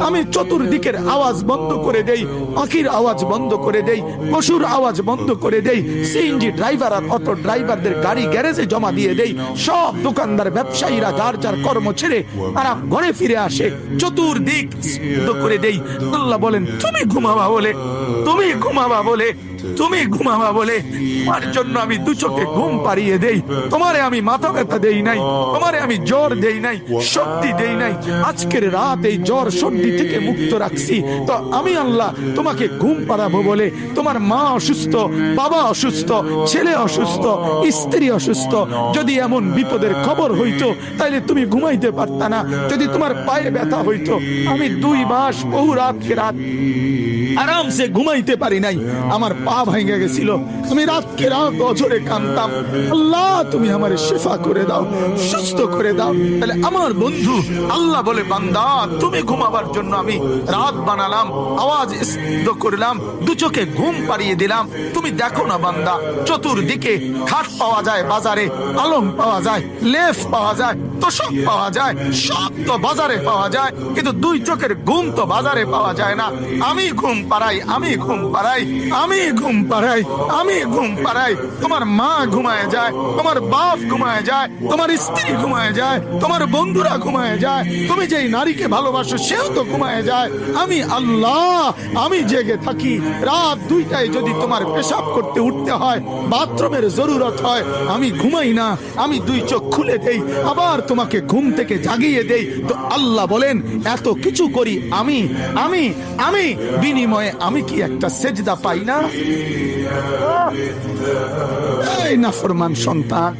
আমি চতুর্দিকের আওয়াজ বন্ধ করে দেই, পাখির আওয়াজ বন্ধ করে দেই, পশুর আওয়াজ বন্ধ করে দেই, সিএনজি ড্রাইভার আর অটো ড্রাইভারদের গাড়ি গ্যারেজে জমা দিয়ে দেই, সব দোকানদার ব্যবসায়ীরা যার যার কর্ম ছেড়ে তারা ঘরে ফিরে আসে, চতুর্দিক বন্ধ করে দেই। আল্লাহ বলেন তুমি ঘুমাবা বলে, তুমি ঘুমাবা বলে, তুমি ঘুমাবা বলে তোমার জন্য আমি দু চোখে ঘুম পাড়িয়ে দেই। তোমারে আমি মাথা ব্যথা দেই নাই, তোমারে আমি জ্বর দেই নাই, সর্দি দেই নাই। আজকের রাত এই জ্বর সর্দি থেকে মুক্ত রাখছি, তো আমি আল্লাহ তোমাকে ঘুম পাড়াবো বলে। তোমার মা অসুস্থ, বাবা অসুস্থ, ছেলে অসুস্থ, স্ত্রী অসুস্থ, যদি এমন বিপদের খবর হইতো তাইলে তুমি ঘুমাইতে পারতা না। যদি তোমার পায়ে ব্যথা হইতো, আমি 2 মাস বহু রাতকে রাত আরামসে ঘুমাইতে পারি নাই, আমার পা ভেঙে গেছিল, আমি রাতকে রাত অঝরে কাঁদতাম, আল্লাহ তুমি আমার শিফা করে দাও, সুস্থ করে দাও। তাহলে আমার বন্ধু আল্লাহ বলে বান্দা তুমি ঘুমাবার জন্য আমি রাত বানালাম, আওয়াজ স্তব্ধ করলাম, দু চোখে ঘুম পাড়িয়ে দিলাম। তুমি দেখো না বান্দা, চতুর্দিকে খাট পাওয়া যায় বাজারে, আলম পাওয়া যায়, লেফ পাওয়া যায়, তোষক পাওয়া যায়, সব তো বাজারে পাওয়া যায়, কিন্তু 2 চোখের ঘুম তো বাজারে পাওয়া যায় না। আমি ঘুম পাড়াই, আমি ঘুম পাড়াই, আমি ঘুম পাড়াই, আমি ঘুম পাড়াই। তোমার মা ঘুমায় যায়, তোমার বাপ ঘুমায় যায়, তোমার স্ত্রী ঘুমায় যায়, তোমার বন্ধুরা ঘুমায় যায়, তুমি যেই নারীকে ভালোবাসো সেও তো ঘুমায় যায়। আমি আল্লাহ আমি জেগে থাকি। রাত 2টায় যদি তোমার পেশাব করতে উঠতে হয়, বাথরুমের জরুরত হয়, আমি ঘুমাই না, আমি 2 চোখ খুলে দেই, আবার তোমাকে ঘুম থেকে জাগিয়ে দেই। তো আল্লাহ বলেন এত কিছু করি আমি, আমি আমি বিনিময়ে আমি কি একটা সেজদা পাই না? এই নাফরমান সন্তান,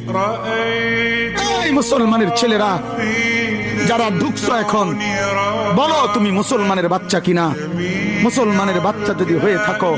এই মুসলমানের ছেলেরা যারা ঢুকছো এখন, বলো তুমি মুসলমানের বাচ্চা কিনা? মুসলমানের বাচ্চা যদি হয়ে থাকো